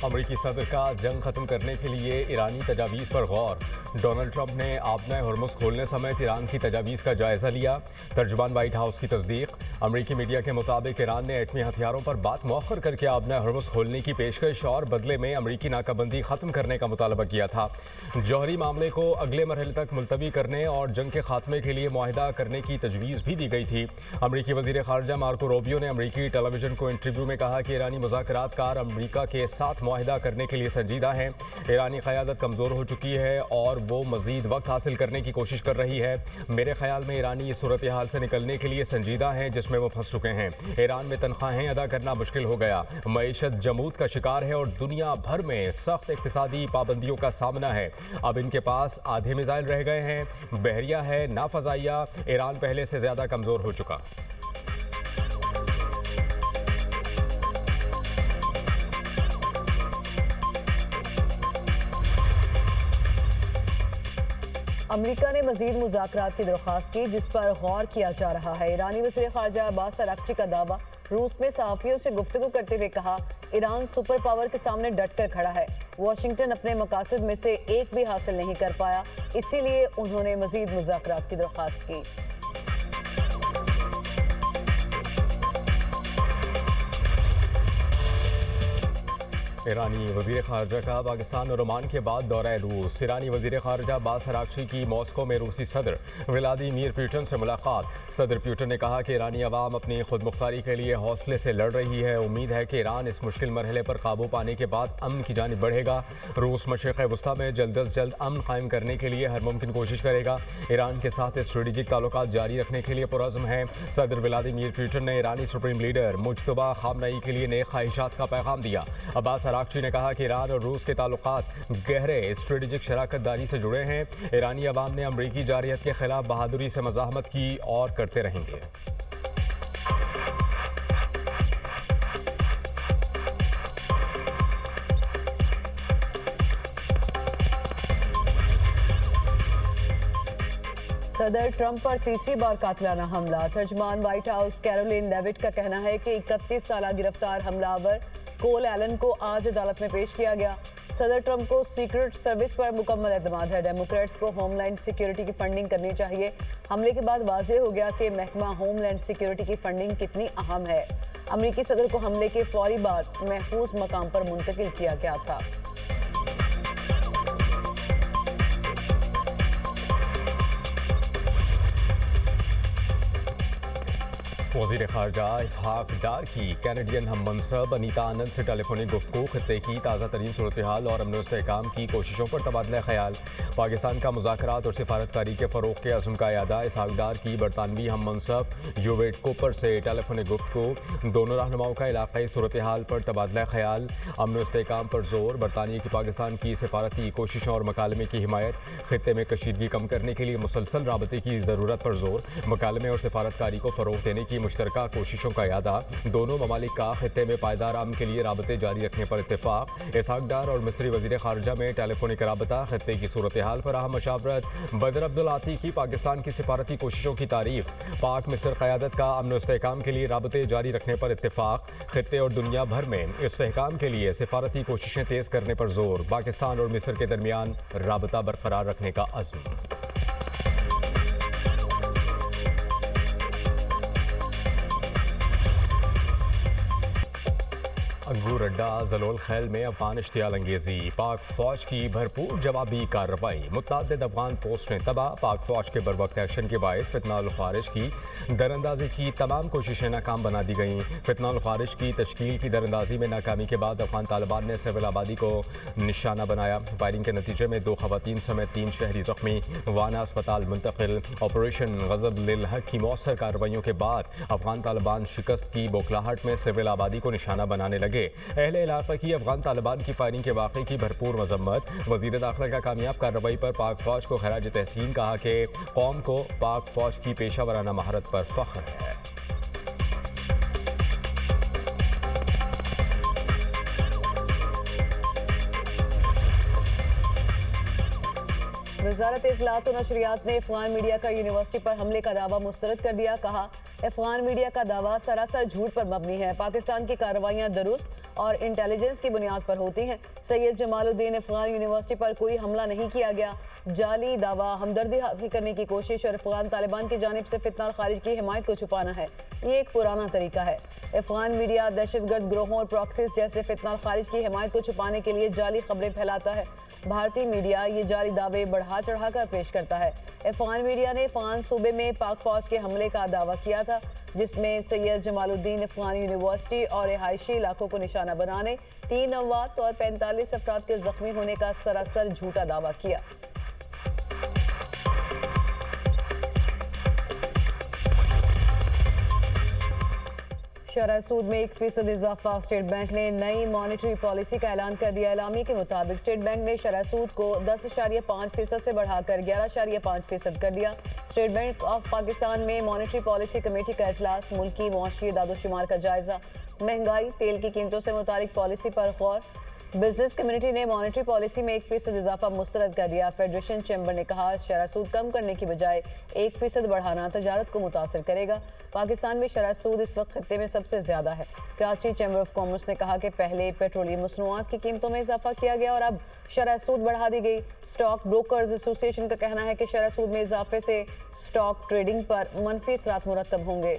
अमरीकी सदर का जंग खत्म करने के लिए ईरानी तजावीज़ पर गौर। डोनाल्ड ट्रंप ने आबना हरमुज़ खोलने समेत ईरान की तजावीज़ का जायज़ा लिया। तर्जुमान वाइट हाउस की तस्दीक। अमरीकी मीडिया के मुताबिक ईरान ने एटमी हथियारों पर बात मौखर करके आबना हरमुज़ खोलने की पेशकश और बदले में अमरीकी नाकाबंदी खत्म करने का मुतालबा किया था। जौहरी मामले को अगले मरहले तक मुलतवी करने और जंग के खात्मे के लिए मुआहिदा करने की तजवीज़ भी दी गई थी। अमरीकी वज़ीर ख़ारजा मार्को रूबियो ने अमरीकी टेलीविजन को इंटरव्यू में कहा कि ईरानी मुज़ाकरातकार अमरीका के साथ मुआहिदा करने के लिए संजीदा हैं। ईरानी क़यादत कमज़ोर हो चुकी है और वो मज़ीद वक्त हासिल करने की कोशिश कर रही है। मेरे ख्याल में ईरानी इस सूरत हाल से निकलने के लिए संजीदा हैं जिसमें वो फंस चुके हैं। ईरान में तनख्वाहें अदा करना मुश्किल हो गया, मईशत जमूद का शिकार है और दुनिया भर में सख्त इक़्तिसादी पाबंदियों का सामना है। अब इनके पास आधे मिसाइल रह गए हैं, बहरिया है ना फ़ज़ाइया। ईरान पहले से ज़्यादा कमज़ोर हो चुका। अमरीका ने मजीद मुज़ाकरात की दरख्वास्त की जिस पर गौर किया जा रहा है। ईरानी वज़ीर ख़ारजा अब्बास अराग़ची का दावा। रूस में सहाफ़ियों से गुफ्तगू करते हुए कहा, ईरान सुपर पावर के सामने डट कर खड़ा है। वाशिंगटन अपने मकासद में से एक भी हासिल नहीं कर पाया, इसीलिए उन्होंने मजीद मुज़ाकरात की दरख्वास्त की। ईरानी वज़ीर ख़ारजा का पाकिस्तान और ओमान के बाद दौरा रूस। ईरानी वज़ीर ख़ारजा अब्बास अराग़ची की मॉस्को में रूसी सदर व्लादिमीर पुतिन से मुलाकात। सदर पुतिन ने कहा कि ईरानी अवाम अपनी खुद मुख्तारी के लिए हौसले से लड़ रही है। उम्मीद है कि ईरान इस मुश्किल मरहले पर काबू पाने के बाद अमन की जानिब बढ़ेगा। रूस मशरिक़ वस्ता में जल्द अज जल्द अमन कायम करने के लिए हर मुमकिन कोशिश करेगा। ईरान के साथ स्ट्रेटेजिक ताल्लुकात जारी रखने के लिए पुरअज़्म है। सदर व्लादिमीर पुतिन ने ईरानी सुप्रीम लीडर मुज्तबा खामनई के लिए नेक ख्वाहिशात का पैगाम दिया। अब्बास अराग़ची ने कहा कि ईरान और रूस के ताल्लुकात गहरे स्ट्रेटेजिक शराकत दारी से जुड़े हैं। ईरानी अवाम ने अमरीकी जारहियत के खिलाफ बहादुरी से मज़ाहमत की और करते रहेंगे। सदर ट्रंप पर तीसरी बार कातिलाना हमला। तर्जुमान वाइट हाउस कैरोलिन लेविट का कहना है कि 31 साल गिरफ्तार हमलावर कोल एलन को आज अदालत में पेश किया गया। सदर ट्रंप को सीक्रेट सर्विस पर मुकम्मल एतमाद है। डेमोक्रेट्स को होमलैंड सिक्योरिटी की फंडिंग करनी चाहिए। हमले के बाद वाज़ेह हो गया कि महकमा होमलैंड सिक्योरिटी की फंडिंग कितनी अहम है। अमरीकी सदर को हमले के फौरी बाद महफूज मकाम पर मुंतकिल किया गया था। वज़ीर ख़ारजा इसहाक डार की कैनेडियन हम मनसब अनीता आनंद से टेलीफोनिक गुफ्तगू खित्ते की ताज़ा तरीन सूरत हाल और अमन इस्तेहकाम की कोशिशों पर तबादला ख्याल। पाकिस्तान का मुज़ाकरात और सिफारतकारी के फ़रोग़ के अज़्म का यादा। इसहाक डार की बरतानवी हम मनसब यूवेट कोपर से टेलीफोनिक गुफ्तगू। दोनों रहनुमाओं का इलाक़ाई सूरत हाल पर तबादला ख्याल। अमन इस्तेहकाम पर जोर। बरतानिया की पाकिस्तान की सिफारती कोशिशों और मकालमे की हिमायत। खित्ते में कशीदगी कम करने के लिए मुसलसल राबते की ज़रूरत पर जोर। मकालमे और सिफारतकारी को फ़रोग़ देने की मुश्तरका कोशिशों का यादा। दोनों ममालिक का खित्ते में पायदार अमन के लिए राबते जारी रखने पर इत्तेफाक। इसहाक डार और मिस्री वज़ीर ख़ारजा में टेलीफोनिक राबता। खित्ते की सूरत हाल पर अहम मशावरत। बदर अब्दुल आती की पाकिस्तान की सिफारती कोशिशों की तारीफ। पाक मिस्र क़यादत का अमन इस्तेहकाम के लिए राबते जारी रखने पर इत्तेफाक। खित्ते और दुनिया भर में इस्तेहकाम के लिए सिफारती कोशिशें तेज़ करने पर जोर। पाकिस्तान और मिस्र के दरमियान राबता बरकरार रखने का अज़्म। अंगूर अड्डा ज़लोल खैल में अफगान इश्तियाल अंगेजी। पाक फौज की भरपूर जवाबी कार्रवाई। मुतअद्दिद अफगान पोस्टें तबाह। पाक फौज के बरवक्त एक्शन के बायस फितनाउल ख़ारिज की दरअंदाजी की तमाम कोशिशें नाकाम बना दी गईं। फितनाउल ख़ारिज की तश्कील की दरअंदाजी में नाकामी के बाद अफगान तालिबान ने सिविल आबादी को निशाना बनाया। फायरिंग के नतीजे में 2 ख़वातीन समेत 3 शहरी ज़ख्मी। वाना अस्पताल मुंतकिल। ऑपरेशन ग़ज़ब लिल हक़ की मौसर कार्रवाइयों के बाद अफगान तालिबान शिकस्त की बौखलाहट में सिविल आबादी को निशाना बनाने लगे। अहले इलाक़ा की अफगान तालिबान की फायरिंग के वाक़े की भरपूर मज़म्मत। वज़ीर दाखिला का कामयाब कार्रवाई पर पाक फ़ौज को खराज तहसीन। कहा कि कौम को पाक फ़ौज की पेशा वराना महारत पर फ़ख्र है। वज़ारत इत्तलात और नशरियात ने अफ़गान मीडिया का यूनिवर्सिटी पर हमले का दावा मुस्तरद कर दिया। कहा, अफगान मीडिया का दावा सरासर झूठ पर मबनी है। पाकिस्तान की कार्रवाइयां दुरुस्त और इंटेलिजेंस की बुनियाद पर होती हैं। सैयद जमालुद्दीन अफगान यूनिवर्सिटी पर कोई हमला नहीं किया गया। जाली दावा, हमदर्दी हासिल करने की कोशिश और अफगान तालिबान की जानिब से फितना और खारिज की हिमायत को छुपाना है। ये एक पुराना तरीका है। अफगान मीडिया दहशतगर्द ग्रोहों और प्रॉक्सीज जैसे फितना और खारिज की हिमायत को छुपाने के लिए जाली खबरें फैलाता है। भारतीय मीडिया ये जाली दावे बढ़ा चढ़ाकर पेश करता है। अफगान मीडिया ने अफगान सूबे में पाक फौज के हमले का दावा किया था, जिसमें सैयद जमालुद्दीन अफगान यूनिवर्सिटी और रिहायशी इलाकों को निशाना बनाने 3 अमवात और 45 अफराद के जख्मी होने का सरासर झूठा दावा किया। शरह सूद में 1% इजाफा। स्टेट बैंक ने नई मॉनेटरी पॉलिसी का ऐलान कर दिया। एलामी के मुताबिक स्टेट बैंक ने शरह सूद को 10.5% से बढ़ाकर 11.5% कर दिया। स्टेट बैंक ऑफ पाकिस्तान में मॉनेटरी पॉलिसी कमेटी का इजलास, मुल्की मुआशी दादोशुमार का जायजा, महंगाई, तेल की कीमतों से मुतालिक पॉलिसी पर गौर। बिजनेस कम्युनिटी ने मॉनेटरी पॉलिसी में 1% इजाफा मुस्तरद कर दिया। फेडरेशन चैम्बर ने कहा शरह सूद कम करने की बजाय 1% बढ़ाना तजारत को मुतासर करेगा। पाकिस्तान में शरह सूद इस वक्त खत्ते में सबसे ज्यादा है। कराची चैम्बर ऑफ कॉमर्स ने कहा कि पहले पेट्रोलियम मसनूआत की कीमतों में इजाफा किया गया और अब शरह सूद बढ़ा दी गई। स्टॉक ब्रोकर्स एसोसिएशन का कहना है कि शरह सूद में इजाफे से स्टॉक ट्रेडिंग पर मनफी असरात मुरतब होंगे।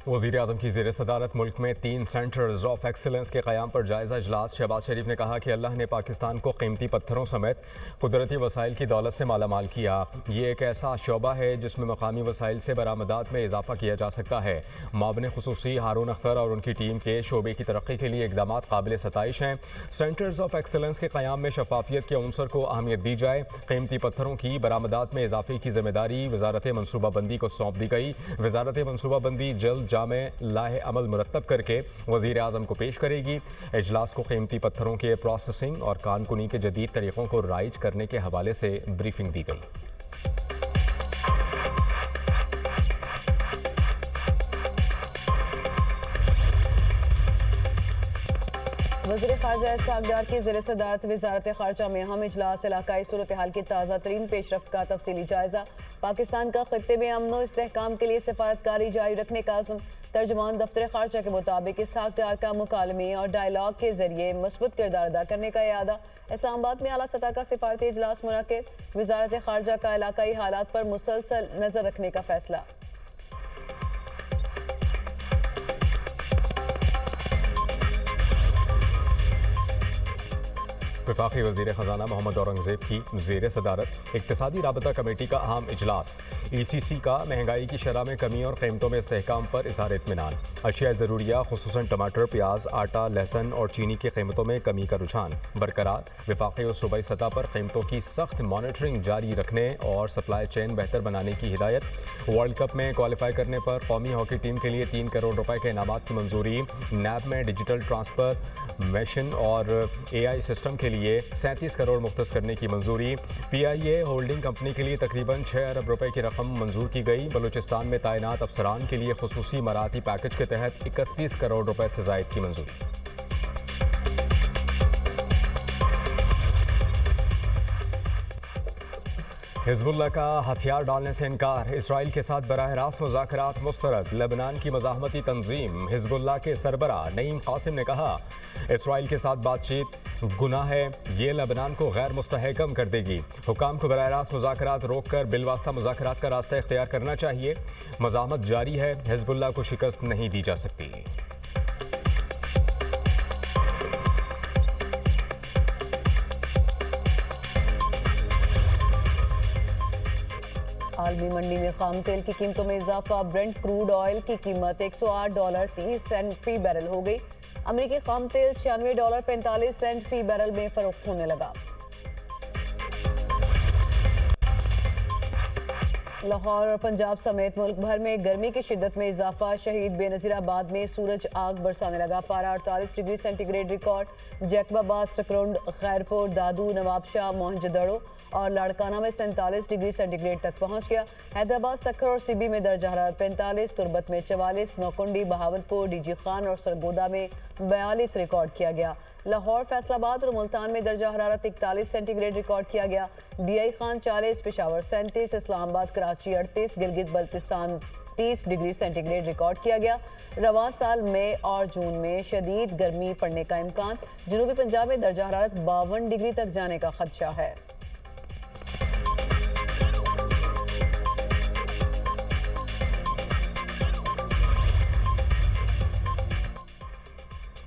वज़ीर-ए-आज़म की ज़ेर सदारत मुल्क में 3 सेंटर्स ऑफ एक्सीलेंस के क़याम पर जायज़ा इजलास। शहबाज शरीफ ने कहा कि अल्लाह ने पाकिस्तान को कीमती पत्थरों समेत कुदरती वसाइल की दौलत से मालामाल किया। ये एक ऐसा शोबा है जिसमें मकामी वसाइल से बरामदात में इजाफा किया जा सकता है। मावने खुसूसी हारून अख्तर और उनकी टीम के शोबे की तरक्की के लिए इकदाम काबिल सताइश हैं। सेंटर्स ऑफ एक्सीलेंस के क़याम में शफाफियत के अंसर को अहमियत दी जाए। कीमती पत्थरों की बरामदात में इजाफे की जिम्मेदारी वजारत मनसूबाबंदी को सौंप दी गई। वजारत मनसूबाबंदी जल्द जामे लाहे अमल मुरतब करके वज़ीर-ए-आज़म को पेश करेगी। इजलास को कीमती पत्थरों के प्रोसेसिंग और कानकुनी के जदीद तरीक़ों को राइज करने के हवाले से ब्रीफिंग दी गई। वज़ीर ख़ारजा इसहाक़ डार की ज़ेर सदारत वज़ारत ख़ारजा में अहम इजलास, इलाकाई सूरत हाल की ताज़ा तरीन पेशरफ्त का तफसीली जायज़ा। पाकिस्तान का खत्ते में अमन व इस्तेहकाम के लिए सफारतकारी जारी रखने का अज़्म। तर्जुमान दफ्तर ख़ारजा के मुताबिक इसहाक़ डार का मुकालमे और डायलॉग के जरिए मस्बूत किरदार अदा करने का इरादा। इस्लामाबाद में आला सतह का सिफारती इजलास मुनक़िद। वज़ारत ख़ारजा का इलाकाई हालात पर मुसलसल नज़र रखने का फैसला। वफाकी वज़ीर ख़जाना मोहम्मद औरंगज़ेब की ज़ेर सदारत इक़्तिसादी राबता कमेटी का अहम इजलास। ECC का महंगाई की शरह में कमी और कीमतों में इस्तेहकाम पर इज़हार इत्मीनान। अशिया ज़रूरिया खुसूसन टमाटर, प्याज, आटा, लहसुन और चीनी की कीमतों में कमी का रुझान बरकरार। वफाकी और सूबाई सतह पर कीमतों की सख्त मॉनिटरिंग जारी रखने और सप्लाई चेन बेहतर बनाने की हिदायत। वर्ल्ड कप में क्वालिफाई करने पर कौमी हॉकी टीम के लिए 3 करोड़ रुपए के इनामात की मंजूरी। नैब में डिजिटल ट्रांसफर मशीन और AI सिस्टम के लिए 37 करोड़ मुख्तस करने की मंजूरी। PIA होल्डिंग कंपनी के लिए तकरीबन 6 अरब रुपए की रकम मंजूर की गई। बलूचिस्तान में तैनात अफसरान के लिए खुसूसी मराठी पैकेज के तहत 31 करोड़ रुपए से जायद की मंजूरी। हिजबुल्लाह का हथियार डालने से इनकार, इसराइल के साथ बराह रास्त मुज़ाकरात मुस्तरद। लेबनान की मज़ाहमती तंजीम हिजबुल्लाह के सरबरा नईम कासिम ने कहा इसराइल के साथ बातचीत गुनाह है, ये लेबनान को गैर मुस्तहकम कर देगी। हुकाम को बराह रास्त मुज़ाकरात रोक कर बिलवास्ता मुज़ाकरात का रास्ता इख्तियार करना चाहिए। मज़ाहमत जारी है, हिजबुल्लाह को शिकस्त नहीं दी जा सकती। आलमी मंडी में खाम तेल की कीमतों में इजाफा। ब्रेंट क्रूड ऑयल की कीमत $108.30 फी बैरल हो गई। अमेरिकी खाम तेल $96.45 फी बैरल में फरोख्त होने लगा। लाहौर और पंजाब समेत मुल्क भर में गर्मी की शिद्दत में इजाफा। शहीद बेनजीराबाद में सूरज आग बरसाने लगा। पारा 48 degree centigrade record. Jacobabad, Sakrand, Khairpur, Dadu, Nawabshah, Mohenjodaro और लाड़काना में 47 डिग्री सेंटीग्रेड तक पहुंच गया। हैदराबाद, सक्खर और सिबी में दर्जा हरारत 45, तुरबत में 44, नौकुंडी, बहावलपुर, डीजी खान और सरगोदा में 42 रिकॉर्ड किया गया। लाहौर, फैसलाबाद और मुल्तान में दर्जा हरारत 41 सेंटीग्रेड रिकॉर्ड किया गया। DI Khan 40, Peshawar 37, Islamabad, Karachi 38, Gilgit Baltistan 30 degree centigrade record किया गया। रवां साल मई और जून में शदीद गर्मी पड़ने का इम्कान। जनूबी पंजाब में दर्जा हरारत 52 डिग्री तक जाने का खदशा है।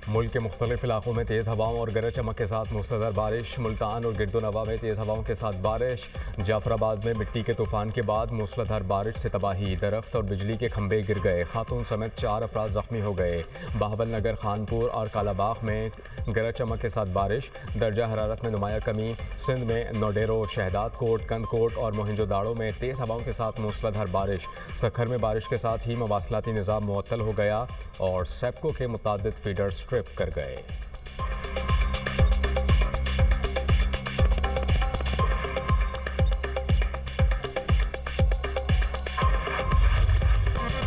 मुल्क के मुख्तलिफ इलाकों में तेज़ हवाओं और गरज चमक के साथ मूसलाधार बारिश। मुल्तान और गिरदोनवा में तेज़ हवाओं के साथ बारिश। जाफराबाद में मिट्टी के तूफान के बाद मूसलाधार बारिश से तबाही। दरख्त और बिजली के खंभे गिर गए। खातून समेत 4 अफराद जख्मी हो गए। बहावल नगर, खानपुर और कालाबाग में गरज चमक के साथ बारिश। दर्जा हरारत में नुमाया कमी। सिंध में नोडेरो, शहदाद कोट, कंदकोट और मोहनजोदाड़ो में तेज़ हवाओं के साथ मूसलाधार बारिश। सक्खर में बारिश के साथ ही मवासलाती निज़ाम मुअत्तल हो गया और सेप्को के मुतादिद फीडर्स ट्रिप कर गए।